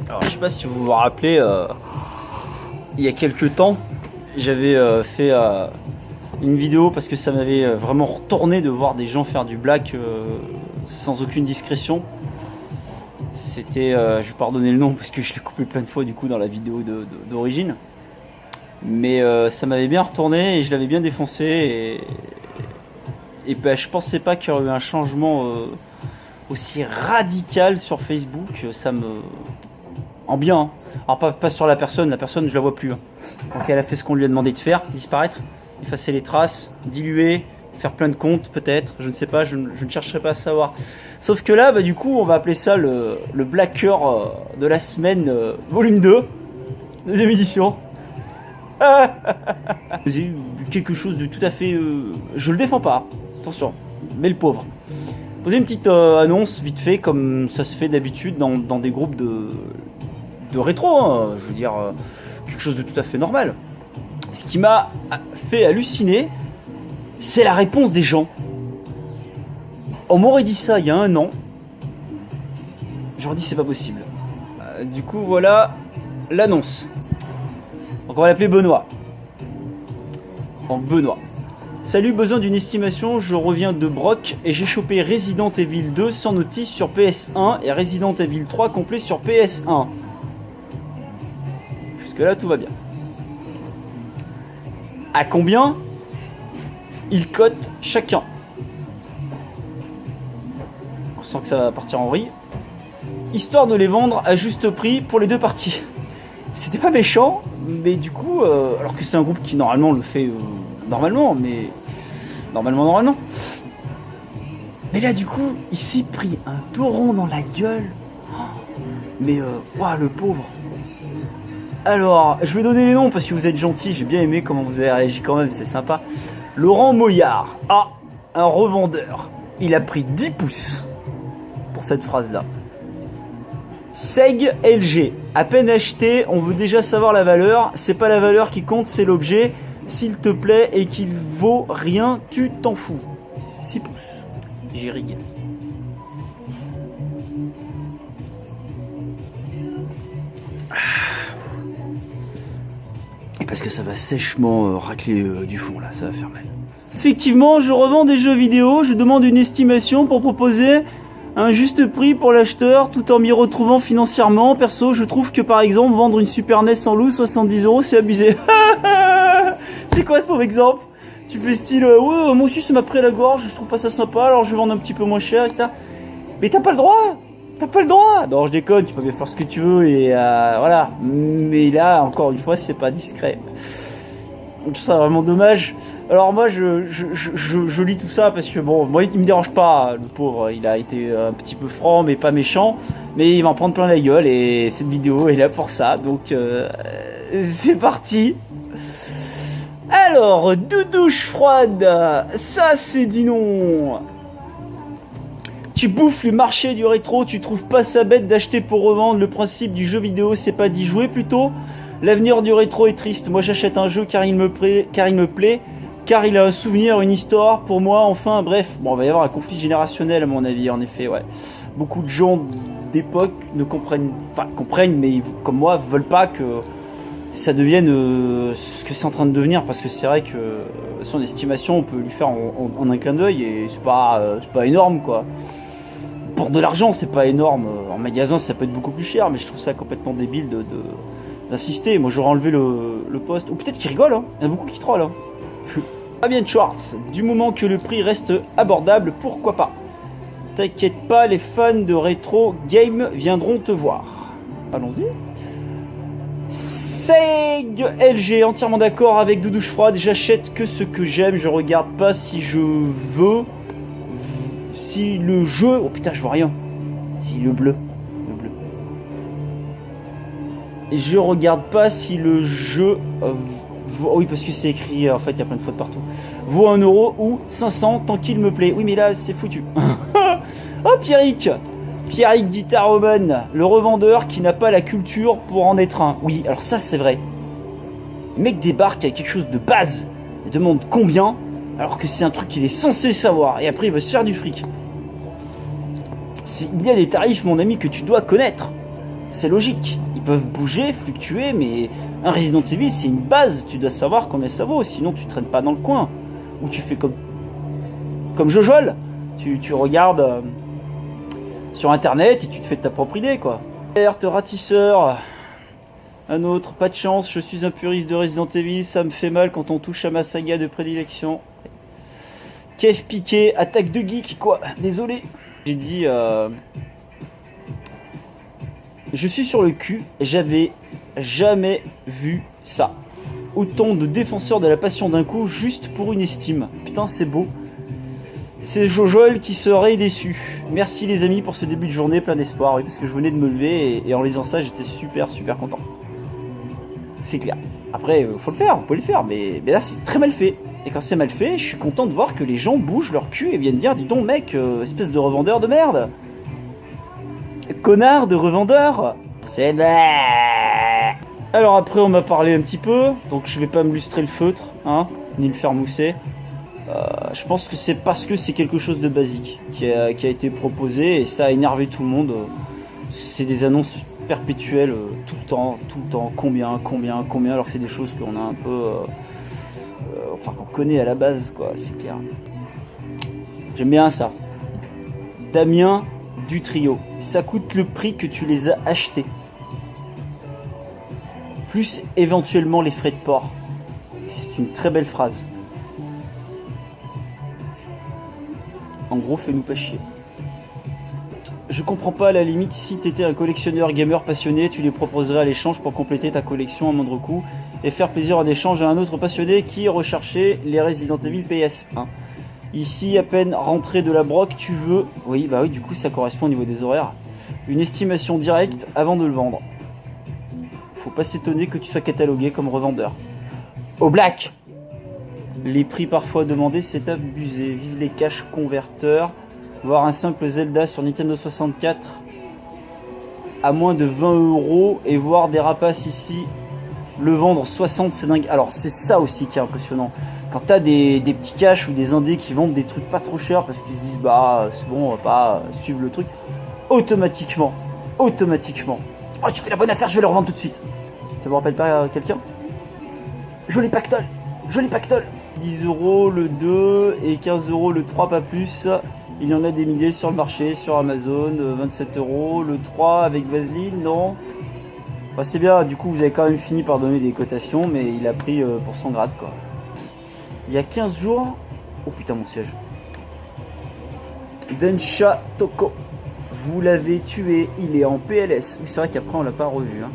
Alors je sais pas si vous vous rappelez, il y a quelques temps, j'avais fait une vidéo parce que ça m'avait vraiment retourné de voir des gens faire du black sans aucune discrétion. C'était, je vais pas redonner le nom parce que je l'ai coupé plein de fois du coup dans la vidéo d'origine. Mais ça m'avait bien retourné et je l'avais bien défoncé et ben, je pensais pas qu'il y aurait eu un changement aussi radical sur Facebook. Ça me... En bien, hein. Alors pas sur la personne je la vois plus. Hein. Donc elle a fait ce qu'on lui a demandé de faire, disparaître, effacer les traces, diluer, faire plein de comptes peut-être, je ne sais pas, je ne chercherai pas à savoir. Sauf que là, bah, du coup, on va appeler ça le Blacker de la semaine, volume 2, deuxième édition. J'ai eu quelque chose de tout à fait... je le défends pas, attention, mais le pauvre. Poser une petite annonce vite fait, comme ça se fait d'habitude dans des groupes de rétro, hein, je veux dire, quelque chose de tout à fait normal. Ce qui m'a fait halluciner, c'est la réponse des gens. On m'aurait dit ça il y a un an, j'aurais dit c'est pas possible. Du coup voilà l'annonce. Donc on va l'appeler Benoît. Donc Benoît. Salut, besoin d'une estimation, je reviens de Broc et j'ai chopé Resident Evil 2 sans notice sur PS1 et Resident Evil 3 complet sur PS1. Jusque là tout va bien. À combien ils cotent chacun? On sent que ça va partir en vrille. Histoire de les vendre à juste prix pour les deux parties. C'était pas méchant, mais du coup, alors que c'est un groupe qui normalement le fait normalement, mais normalement. Mais là, du coup, il s'est pris un taureau dans la gueule. Mais ouah, le pauvre. Alors, je vais donner les noms parce que vous êtes gentils. J'ai bien aimé comment vous avez réagi quand même, c'est sympa. Laurent Moyard. Ah, un revendeur. Il a pris 10 pouces pour cette phrase-là. Seg LG. À peine acheté, on veut déjà savoir la valeur. C'est pas la valeur qui compte, c'est l'objet. S'il te plaît et qu'il vaut rien, tu t'en fous. 6 pouces. J'ai rigué. Et parce que ça va sèchement racler du fond là, ça va faire mal. Effectivement, je revends des jeux vidéo, je demande une estimation pour proposer un juste prix pour l'acheteur tout en m'y retrouvant financièrement. Perso, je trouve que par exemple, vendre une Super NES sans loup, 70 €, c'est abusé. C'est quoi ce pauvre exemple? Tu fais style, ouais, moi aussi ça m'a pris à la gorge, je trouve pas ça sympa, alors je vais vendre un petit peu moins cher, etc. Mais t'as pas le droit! T'as pas le droit! Non, je déconne, tu peux bien faire ce que tu veux, et voilà. Mais là, encore une fois, c'est pas discret. Je trouve ça vraiment dommage. Alors moi, je lis tout ça parce que bon, moi il me dérange pas, le pauvre, il a été un petit peu franc, mais pas méchant. Mais il va en prendre plein la gueule, et cette vidéo est là pour ça, donc c'est parti! Alors, doudouche froide, ça c'est du nom. Tu bouffes le marché du rétro, tu trouves pas ça bête d'acheter pour revendre. Le principe du jeu vidéo, c'est pas d'y jouer plutôt. L'avenir du rétro est triste. Moi j'achète un jeu car il me plaît, car il a un souvenir, une histoire pour moi, enfin bref. Bon, il va y avoir un conflit générationnel à mon avis, en effet, ouais. Beaucoup de gens d'époque ne comprennent, mais comme moi, veulent pas que ça devienne ce que c'est en train de devenir, parce que c'est vrai que son estimation on peut lui faire en un clin d'œil et c'est pas énorme quoi. Pour de l'argent c'est pas énorme, en magasin ça peut être beaucoup plus cher, mais je trouve ça complètement débile d'insister. Moi j'aurais enlevé le poste, ou peut-être qu'ils rigolent, hein. Il y en a beaucoup qui trollent, hein. Fabien Schwartz, du moment que le prix reste abordable, pourquoi pas. T'inquiète pas, les fans de rétro game viendront te voir. Allons-y. Seg LG, entièrement d'accord avec Doudouche froide, j'achète que ce que j'aime, je regarde pas si je veux, si le jeu, oh putain je vois rien, si le bleu, et je regarde pas si le jeu, vaut, oui parce que c'est écrit, en fait il y a plein de fautes partout, vaut 1 € ou 500 tant qu'il me plaît, oui mais là c'est foutu. Oh Pierrick Guitaromane, le revendeur qui n'a pas la culture pour en être un. Oui, alors ça c'est vrai. Le mec débarque avec quelque chose de base et demande combien, alors que c'est un truc qu'il est censé savoir, et après il veut se faire du fric. Il y a des tarifs, mon ami, que tu dois connaître. C'est logique. Ils peuvent bouger, fluctuer, mais un Resident Evil, c'est une base. Tu dois savoir combien ça vaut, sinon tu traînes pas dans le coin. Ou tu fais comme Jojol. Tu regardes sur internet et tu te fais ta propre idée, quoi. Alerte ratisseur. Un autre, pas de chance, je suis un puriste de Resident Evil, ça me fait mal quand on touche à ma saga de prédilection. Kev piqué, attaque de geek, quoi. Désolé. J'ai dit... Je suis sur le cul, j'avais jamais vu ça. Autant de défenseurs de la passion d'un coup, juste pour une estime. Putain, c'est beau. C'est Jojol qui serait déçu. Merci les amis pour ce début de journée plein d'espoir. Oui, parce que je venais de me lever et en lisant ça, j'étais super content. C'est clair. Après, faut le faire, vous pouvez le faire, mais là c'est très mal fait. Et quand c'est mal fait, je suis content de voir que les gens bougent leur cul et viennent dire, dis donc mec, espèce de revendeur de merde. Connard de revendeur. C'est vrai. Alors après on m'a parlé un petit peu, donc je vais pas me lustrer le feutre, hein, ni le faire mousser. Je pense que c'est parce que c'est quelque chose de basique qui a été proposé et ça a énervé tout le monde. C'est des annonces perpétuelles tout le temps, combien, alors que c'est des choses qu'on a un peu... enfin qu'on connaît à la base, quoi, c'est clair. J'aime bien ça. Damien du trio, ça coûte le prix que tu les as achetés. Plus éventuellement les frais de port. C'est une très belle phrase. En gros, fais-nous pas chier. Je comprends pas, à la limite, si t'étais un collectionneur gamer passionné, tu les proposerais à l'échange pour compléter ta collection à moindre coût et faire plaisir en échange à un autre passionné qui recherchait les Resident Evil PS1. Ici, à peine rentré de la broque, tu veux... Oui, bah oui, du coup, ça correspond au niveau des horaires. Une estimation directe avant de le vendre. Faut pas s'étonner que tu sois catalogué comme revendeur. Au black! Les prix parfois demandés, c'est abusé. Vive les cash converteurs. Voir un simple Zelda sur Nintendo 64 à moins de 20 € et voir des rapaces ici le vendre 60, c'est dingue. Alors c'est ça aussi qui est impressionnant. Quand t'as des petits cash ou des indés qui vendent des trucs pas trop chers parce qu'ils se disent bah c'est bon, on va pas suivre le truc, automatiquement. Oh, tu fais la bonne affaire, je vais le revendre tout de suite. Ça vous rappelle pas quelqu'un? Joli pactole. 10 € le 2 et 15 € le 3, pas plus. Il y en a des milliers sur le marché, sur Amazon, 27 € le 3 avec Vaseline, non? Enfin, c'est bien, du coup vous avez quand même fini par donner des cotations, mais il a pris pour son grade, quoi. Il y a 15 jours... Oh putain, mon siège. Densha Toko. Vous l'avez tué, il est en PLS. Oui, c'est vrai qu'après on l'a pas revu, hein.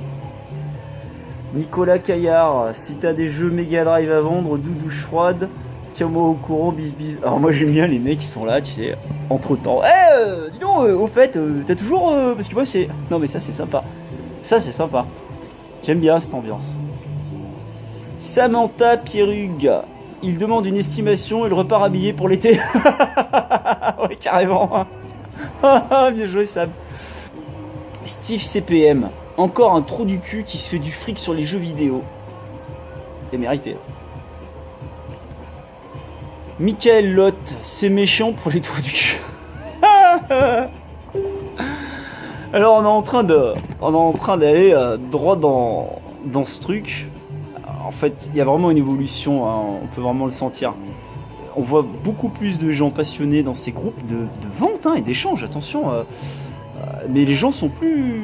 Nicolas Caillard, si t'as des jeux Mega Drive à vendre, douche froide, tiens-moi au courant, bis. Alors moi j'aime bien les mecs qui sont là, tu sais, entre temps. Dis donc, au fait, t'as toujours... parce que moi c'est... Non mais ça c'est sympa. J'aime bien cette ambiance. Samantha Pierrug. Il demande une estimation, il repart habillé pour l'été. Ouais, carrément. Bien joué, Sam. Steve CPM. Encore un trou du cul qui se fait du fric sur les jeux vidéo. C'est mérité. Michael Lotte. C'est méchant pour les trous du cul. Alors on est en train d'aller droit dans ce truc. En fait, il y a vraiment une évolution, hein, on peut vraiment le sentir. On voit beaucoup plus de gens passionnés dans ces groupes de vente, hein, et d'échange, attention. Mais les gens sont plus,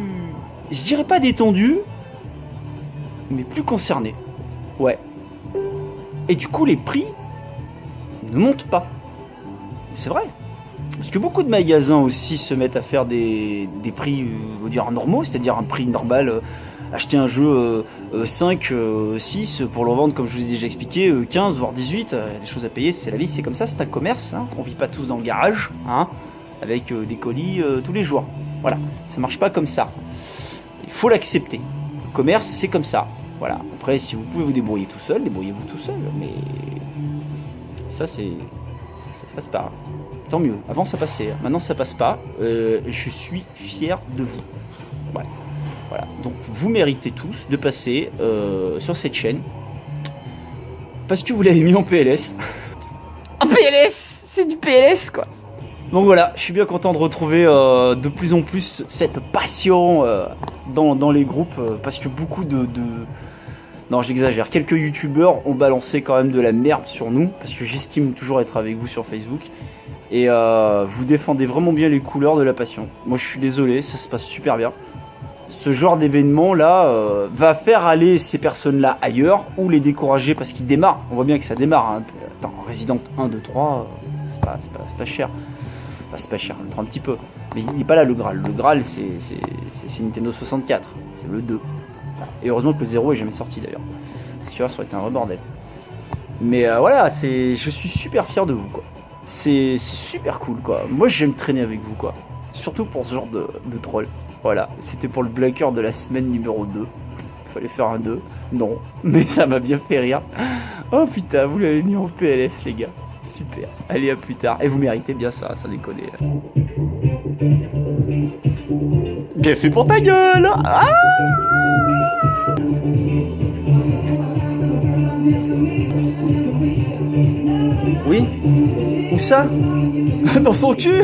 je dirais pas détendus, mais plus concernés. Ouais. Et du coup, les prix ne montent pas. C'est vrai. Parce que beaucoup de magasins aussi se mettent à faire des prix, on va dire, normaux, c'est-à-dire un prix normal. Acheter un jeu 5, 6 pour le revendre, comme je vous ai déjà expliqué, 15 voire 18, des choses à payer, c'est la vie, c'est comme ça, c'est un commerce, hein, on vit pas tous dans le garage, hein, avec des colis tous les jours. Voilà, ça marche pas comme ça. Il faut l'accepter. Le commerce, c'est comme ça. Voilà. Après, si vous pouvez vous débrouiller tout seul, débrouillez-vous tout seul, mais ça ça passe pas. Tant mieux. Avant ça passait, maintenant ça passe pas. Je suis fier de vous. Ouais. Voilà, donc vous méritez tous de passer sur cette chaîne parce que vous l'avez mis en PLS. En PLS, c'est du PLS quoi. Donc voilà, je suis bien content de retrouver de plus en plus cette passion dans les groupes, parce que beaucoup de... Non, j'exagère, quelques youtubeurs ont balancé quand même de la merde sur nous, parce que j'estime toujours être avec vous sur Facebook, et vous défendez vraiment bien les couleurs de la passion. Moi je suis désolé, ça se passe super bien. Ce genre d'événement là va faire aller ces personnes là ailleurs, ou les décourager parce qu'ils démarrent. On voit bien que ça démarre, hein. Attends, Resident 1, 2, 3, c'est pas cher. Enfin, c'est pas cher, un petit peu. Mais il n'est pas là le Graal. Le Graal c'est Nintendo 64, c'est le 2. Et heureusement que le 0 est jamais sorti d'ailleurs. Parce que ça aurait été un vrai bordel. Mais voilà, je suis super fier de vous quoi. C'est super cool quoi. Moi j'aime traîner avec vous quoi. Surtout pour ce genre de troll. Voilà, c'était pour le bloqueur de la semaine numéro 2. Fallait faire un 2. Non, mais ça m'a bien fait rire. Oh putain, vous l'avez mis en PLS les gars. Super. Allez, à plus tard. Et vous méritez bien ça, ça déconne. Bien fait pour ta gueule. Ah oui. Où ça? Dans son cul.